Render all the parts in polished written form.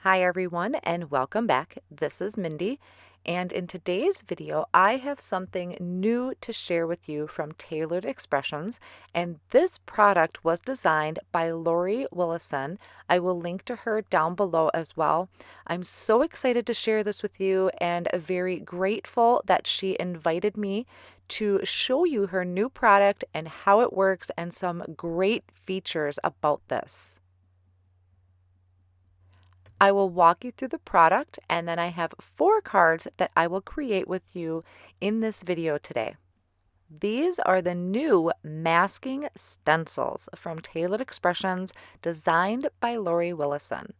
Hi everyone and welcome back. This is Mindy, and in today's video I have something new to share with you from Tailored Expressions, and this product was designed by Laurie Willison. I will link to her down below as well. I'm so excited to share this with you and very grateful that she invited me to show you her new product and how it works and some great features about this. I will walk you through the product, and then I have 4 cards that I will create with you in this video today. These are the new Masking Stencils from Tailored Expressions, designed by Laurie Willison.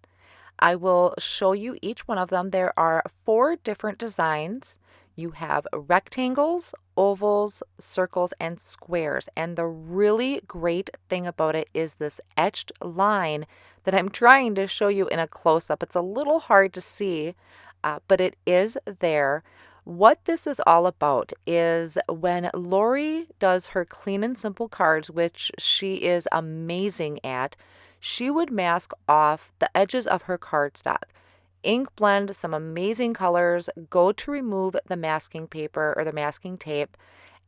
I will show you each one of them. There are 4 different designs. You have rectangles, ovals, circles, and squares. And the really great thing about it is this etched line that I'm trying to show you in a close-up. It's a little hard to see, but it is there. What this is all about is when Laurie does her clean and simple cards, which she is amazing at, she would mask off the edges of her cardstock, ink blend some amazing colors, go to remove the masking paper or the masking tape,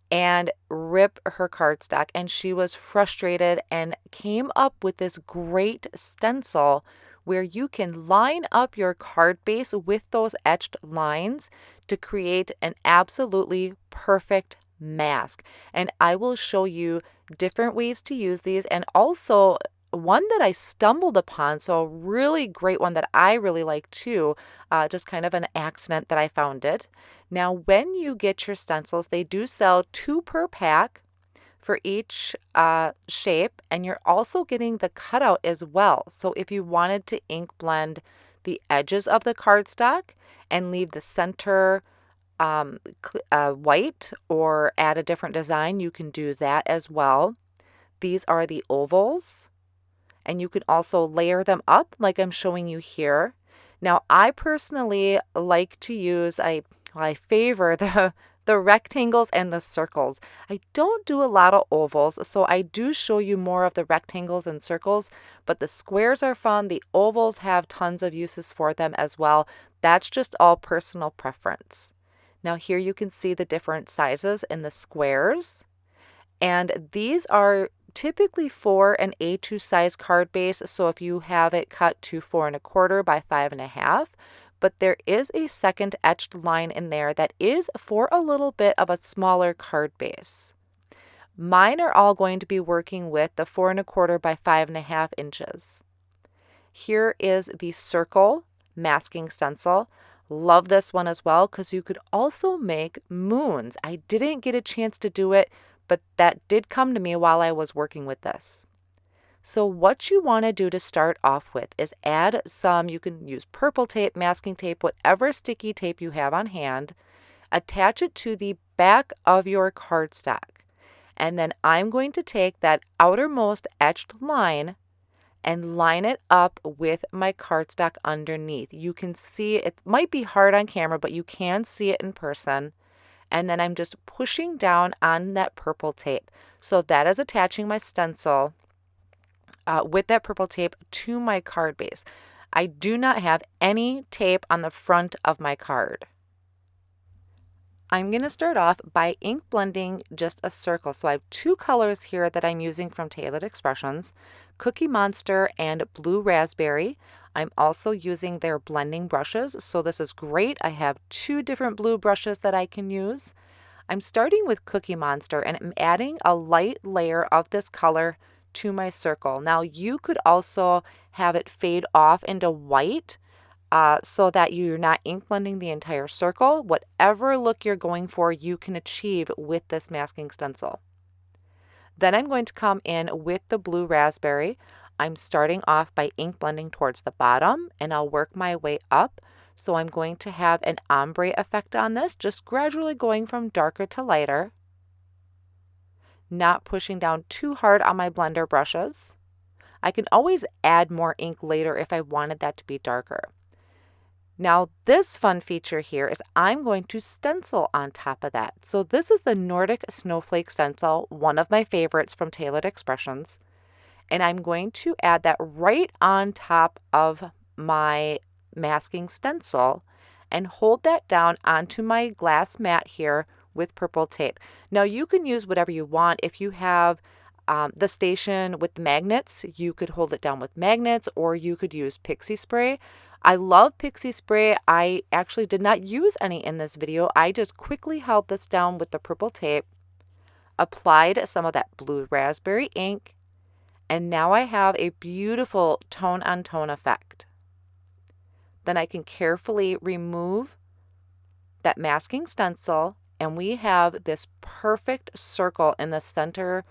and rip her cardstock. And she was frustrated and came up with this great stencil where you can line up your card base with those etched lines to create an absolutely perfect mask. And I will show you different ways to use these, and also one that I stumbled upon, so a really great one that I really like too, just kind of an accident that I found it. Now, when you get your stencils, they do sell 2 per pack for each shape, and you're also getting the cutout as well. So if you wanted to ink blend the edges of the cardstock and leave the center white or add a different design, you can do that as well. These are the ovals, and you can also layer them up like I'm showing you here. Now, I personally like to use, I favor the rectangles and the circles. I don't do a lot of ovals, so I do show you more of the rectangles and circles, but the squares are fun. The ovals have tons of uses for them as well. That's just all personal preference. Now here you can see the different sizes in the squares, and these are typically for an A2 size card base, so if you have it cut to 4 1/4 by 5 1/2, but there is a second etched line in there that is for a little bit of a smaller card base. Mine are all going to be working with the 4 1/4 by 5 1/2 inches. Here is the circle masking stencil. Love this one as well because you could also make moons. I didn't get a chance to do it, but that did come to me while I was working with this. So what you want to do to start off with is add some, you can use purple tape, masking tape, whatever sticky tape you have on hand, attach it to the back of your cardstock. And then I'm going to take that outermost etched line and line it up with my cardstock underneath. You can see, it might be hard on camera, but you can see it in person. And then I'm just pushing down on that purple tape. So that is attaching my stencil with that purple tape to my card base. I do not have any tape on the front of my card. I'm going to start off by ink blending just a circle. So I have 2 colors here that I'm using from Tailored Expressions, Cookie Monster and Blue Raspberry. I'm also using their blending brushes, so this is great. I have 2 different blue brushes that I can use. I'm starting with Cookie Monster, and I'm adding a light layer of this color to my circle. Now, you could also have it fade off into white, so that you're not ink blending the entire circle. Whatever look you're going for, you can achieve with this masking stencil. Then I'm going to come in with the Blue Raspberry. I'm starting off by ink blending towards the bottom, and I'll work my way up. So I'm going to have an ombre effect on this, just gradually going from darker to lighter, not pushing down too hard on my blender brushes. I can always add more ink later if I wanted that to be darker. Now this fun feature here is I'm going to stencil on top of that. So this is the Nordic Snowflake stencil, one of my favorites from Tailored Expressions. And I'm going to add that right on top of my masking stencil and hold that down onto my glass mat here with purple tape. Now you can use whatever you want. If you have the station with magnets, you could hold it down with magnets, or you could use pixie spray. I love pixie spray. I actually did not use any in this video. I just quickly held this down with the purple tape, applied some of that blue raspberry ink, and now I have a beautiful tone-on-tone effect. Then I can carefully remove that masking stencil, and we have this perfect circle in the center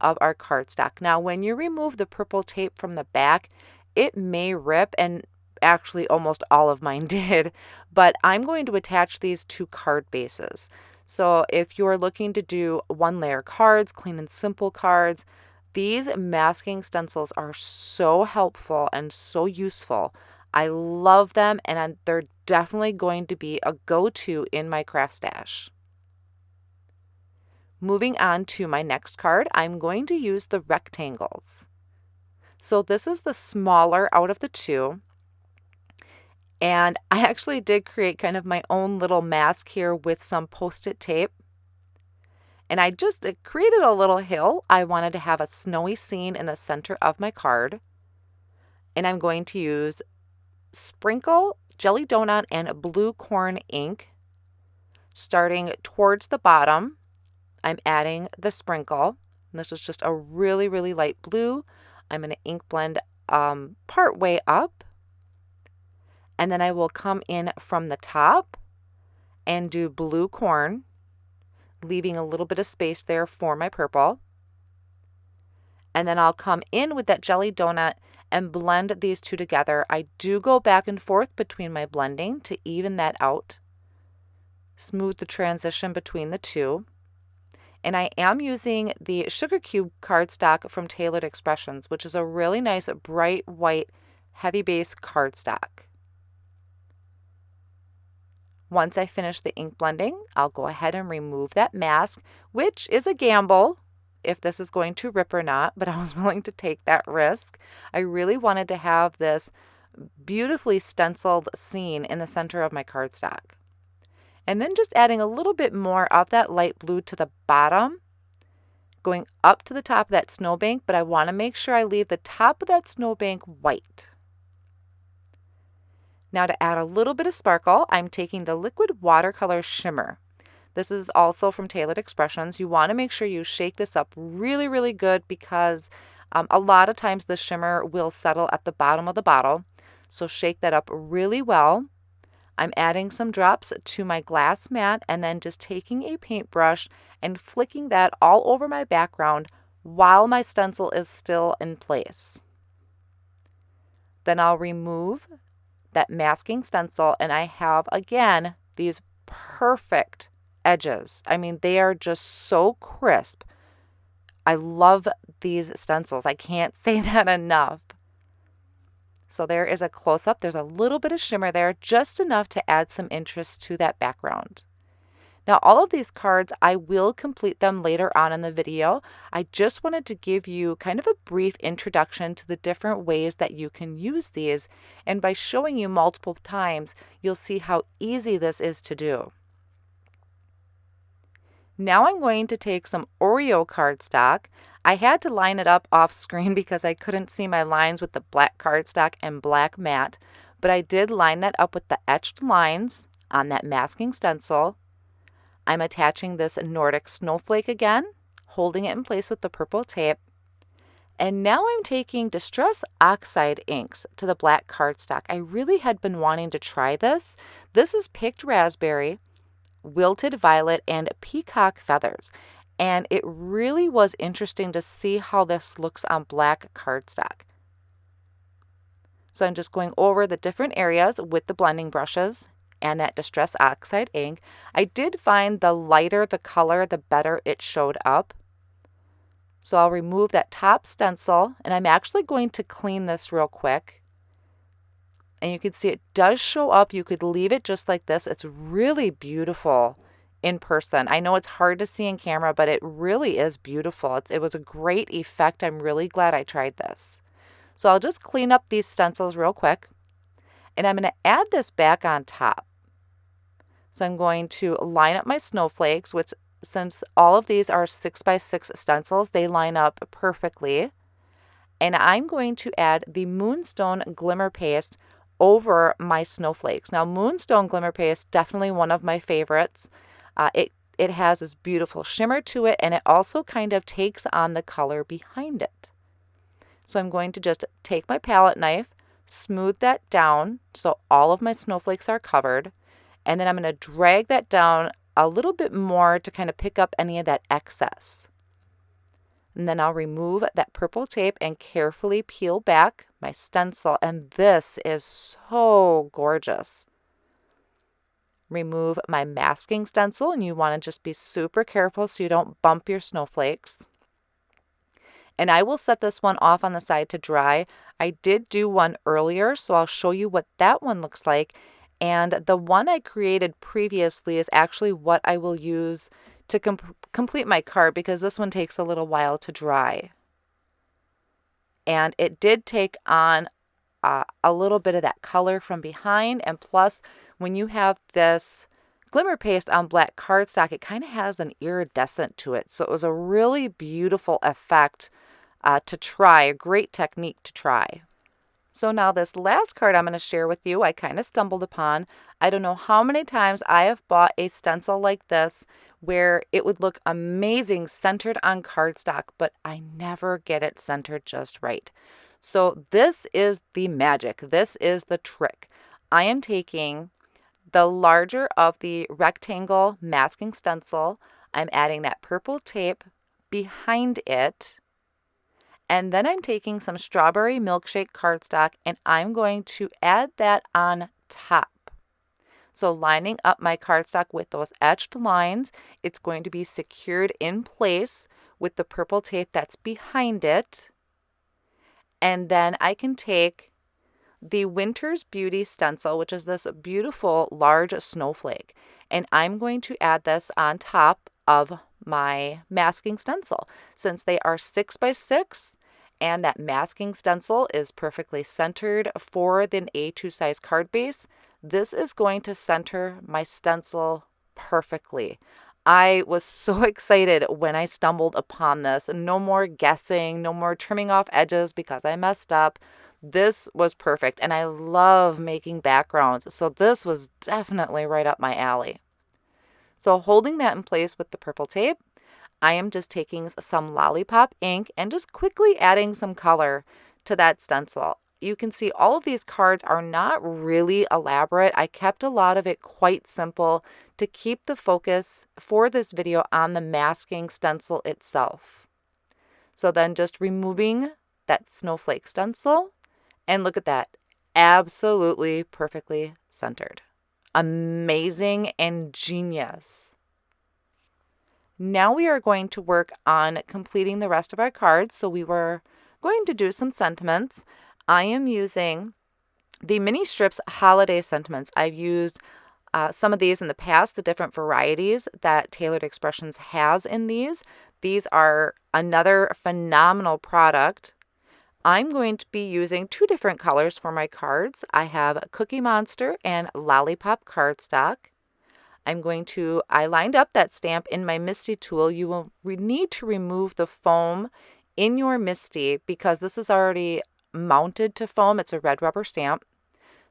of our cardstock. Now, when you remove the purple tape from the back, it may rip, and actually almost all of mine did, but I'm going to attach these to card bases. So if you're looking to do one layer cards, clean and simple cards, these masking stencils are so helpful and so useful. I love them, and they're definitely going to be a go-to in my craft stash. Moving on to my next card, I'm going to use the rectangles. So this is the smaller out of the two. And I actually did create kind of my own little mask here with some Post-it tape. And I just created a little hill. I wanted to have a snowy scene in the center of my card. And I'm going to use Sprinkle, Jelly Donut, and Blue Corn ink. Starting towards the bottom, I'm adding the sprinkle. And this is just a really, really light blue. I'm going to ink blend part way up. And then I will come in from the top and do Blue Corn, leaving a little bit of space there for my purple. And then I'll come in with that Jelly Donut and blend these two together. I do go back and forth between my blending to even that out, smooth the transition between the two. And I am using the Sugar Cube cardstock from Tailored Expressions, which is a really nice bright white heavy base cardstock. Once I finish the ink blending, I'll go ahead and remove that mask, which is a gamble if this is going to rip or not, but I was willing to take that risk. I really wanted to have this beautifully stenciled scene in the center of my cardstock. And then just adding a little bit more of that light blue to the bottom, going up to the top of that snowbank, but I want to make sure I leave the top of that snowbank white. Now to add a little bit of sparkle, I'm taking the liquid watercolor shimmer. This is also from Tailored Expressions. You want to make sure you shake this up really, really good because a lot of times the shimmer will settle at the bottom of the bottle. So shake that up really well. I'm adding some drops to my glass mat and then just taking a paintbrush and flicking that all over my background while my stencil is still in place. Then I'll remove that masking stencil, and I have, again, these perfect edges. I mean, they are just so crisp. I love these stencils. I can't say that enough. So there is a close-up. There's a little bit of shimmer there, just enough to add some interest to that background. Now, all of these cards, I will complete them later on in the video. I just wanted to give you kind of a brief introduction to the different ways that you can use these. And by showing you multiple times, you'll see how easy this is to do. Now I'm going to take some Oreo cardstock. I had to line it up off screen because I couldn't see my lines with the black cardstock and black mat, but I did line that up with the etched lines on that masking stencil. I'm attaching this Nordic Snowflake again, holding it in place with the purple tape. And now I'm taking Distress Oxide inks to the black cardstock. I really had been wanting to try this. This is Picked Raspberry, Wilted Violet, and Peacock Feathers. And it really was interesting to see how this looks on black cardstock. So I'm just going over the different areas with the blending brushes and that Distress Oxide ink. I did find the lighter the color, the better it showed up. So I'll remove that top stencil, and I'm actually going to clean this real quick. And you can see it does show up. You could leave it just like this. It's really beautiful in person. I know it's hard to see in camera, but it really is beautiful. It was a great effect. I'm really glad I tried this. So I'll just clean up these stencils real quick. And I'm going to add this back on top. So I'm going to line up my snowflakes, which since all of these are 6x6 stencils, they line up perfectly. And I'm going to add the Moonstone Glimmer Paste over my snowflakes. Now, Moonstone Glimmer Paste, definitely one of my favorites. It has this beautiful shimmer to it, and it also kind of takes on the color behind it. So I'm going to just take my palette knife, smooth that down so all of my snowflakes are covered, and then I'm going to drag that down a little bit more to kind of pick up any of that excess. And then I'll remove that purple tape and carefully peel back my stencil, and this is so gorgeous. Remove my masking stencil, and you want to just be super careful so you don't bump your snowflakes. And I will set this one off on the side to dry. I did do one earlier, so I'll show you what that one looks like. And the one I created previously is actually what I will use to complete my card, because this one takes a little while to dry. And it did take on a little bit of that color from behind, and plus when you have this glimmer paste on black cardstock, it kind of has an iridescent to it. So it was a really beautiful effect to try, a great technique to try. So now this last card I'm going to share with you, I kind of stumbled upon. I don't know how many times I have bought a stencil like this where it would look amazing centered on cardstock, but I never get it centered just right. So this is the magic. This is the trick. I am taking the larger of the rectangle masking stencil. I'm adding that purple tape behind it. And then I'm taking some strawberry milkshake cardstock and I'm going to add that on top. So lining up my cardstock with those etched lines, it's going to be secured in place with the purple tape that's behind it. And then I can take the Winter's Beauty stencil, which is this beautiful large snowflake, and I'm going to add this on top of my masking stencil. Since they are 6x6 and that masking stencil is perfectly centered for the A2 size card base, this is going to center my stencil perfectly. I was so excited when I stumbled upon this. No more guessing, no more trimming off edges because I messed up. This was perfect, and I love making backgrounds, so this was definitely right up my alley. So holding that in place with the purple tape, I am just taking some lollipop ink and just quickly adding some color to that stencil. You can see all of these cards are not really elaborate. I kept a lot of it quite simple to keep the focus for this video on the masking stencil itself. So then just removing that snowflake stencil, and look at that, absolutely perfectly centered. Amazing and genius. Now we are going to work on completing the rest of our cards. So we were going to do some sentiments. I am using the Mini Strips Holiday Sentiments. I've used some of these in the past, the different varieties that Tailored Expressions has in these. These are another phenomenal product. I'm going to be using two different colors for my cards. I have Cookie Monster and Lollipop cardstock. I lined up that stamp in my MISTI tool. You will need to remove the foam in your MISTI because this is already mounted to foam. It's a red rubber stamp.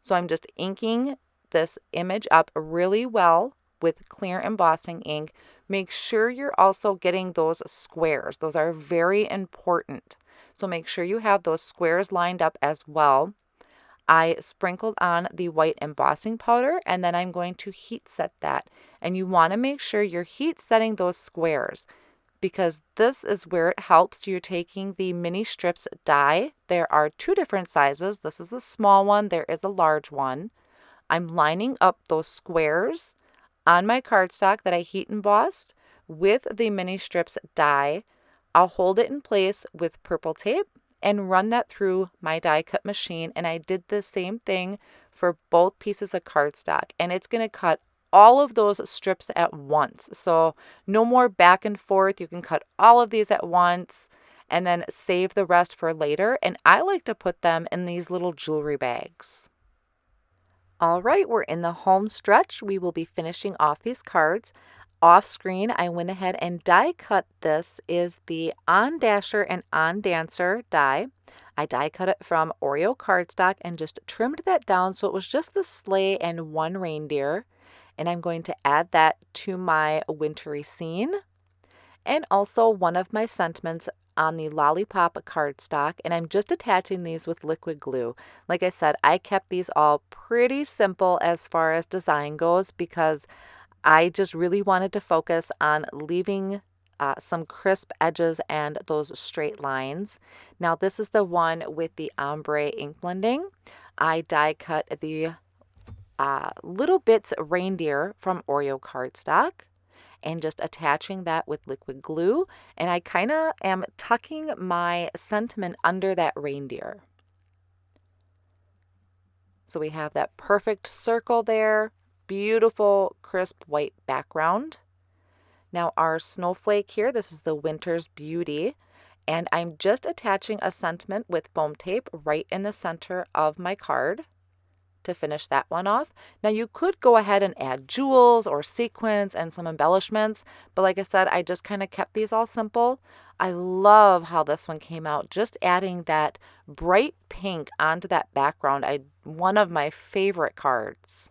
So I'm just inking this image up really well with clear embossing ink. Make sure you're also getting those squares. Those are very important. So make sure you have those squares lined up as well. I sprinkled on the white embossing powder, and then I'm going to heat set that. And you want to make sure you're heat setting those squares because this is where it helps. You're taking the Mini Strips die. There are two different sizes. This is a small one. There is a large one. I'm lining up those squares on my cardstock that I heat embossed with the Mini Strips die. I'll hold it in place with purple tape and run that through my die cut machine. And I did the same thing for both pieces of cardstock. And it's going to cut all of those strips at once. So no more back and forth. You can cut all of these at once and then save the rest for later. And I like to put them in these little jewelry bags. All right, we're in the home stretch. We will be finishing off these cards. Off screen, I went ahead and die cut this is the On Dasher and On Dancer die. I die cut it from Oreo cardstock and just trimmed that down so it was just the sleigh and one reindeer. And I'm going to add that to my wintry scene. And also one of my sentiments on the Lollipop cardstock, and I'm just attaching these with liquid glue. Like I said, I kept these all pretty simple as far as design goes because I just really wanted to focus on leaving some crisp edges and those straight lines. Now this is the one with the ombre ink blending. I die cut the Little Bits Reindeer from Oreo cardstock and just attaching that with liquid glue. And I kind of am tucking my sentiment under that reindeer. So we have that perfect circle there, beautiful crisp white background. Now our snowflake here, this is the Winter's Beauty, and I'm just attaching a sentiment with foam tape right in the center of my card to finish that one off. Now you could go ahead and add jewels or sequins and some embellishments, but like I said, I just kind of kept these all simple. I love how this one came out, just adding that bright pink onto that background. One of my favorite cards.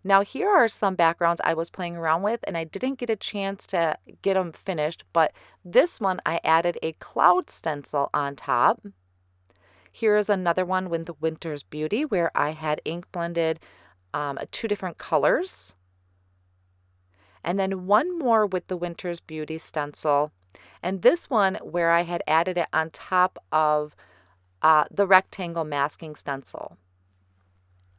Now here are some backgrounds I was playing around with and I didn't get a chance to get them finished, but this one I added a cloud stencil on top. Here is another one with the Winter's Beauty where I had ink blended 2 different colors. And then one more with the Winter's Beauty stencil. And this one where I had added it on top of the rectangle masking stencil.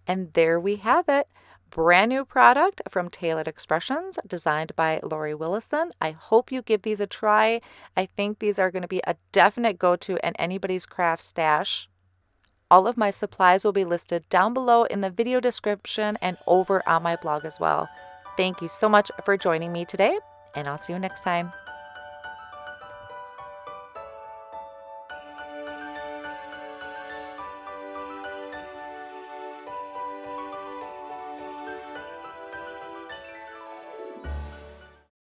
And there we have it. Brand new product from Tailored Expressions, designed by Laurie Willison. I hope you give these a try. I think these are going to be a definite go-to in anybody's craft stash. All of my supplies will be listed down below in the video description and over on my blog as well. Thank you so much for joining me today, and I'll see you next time.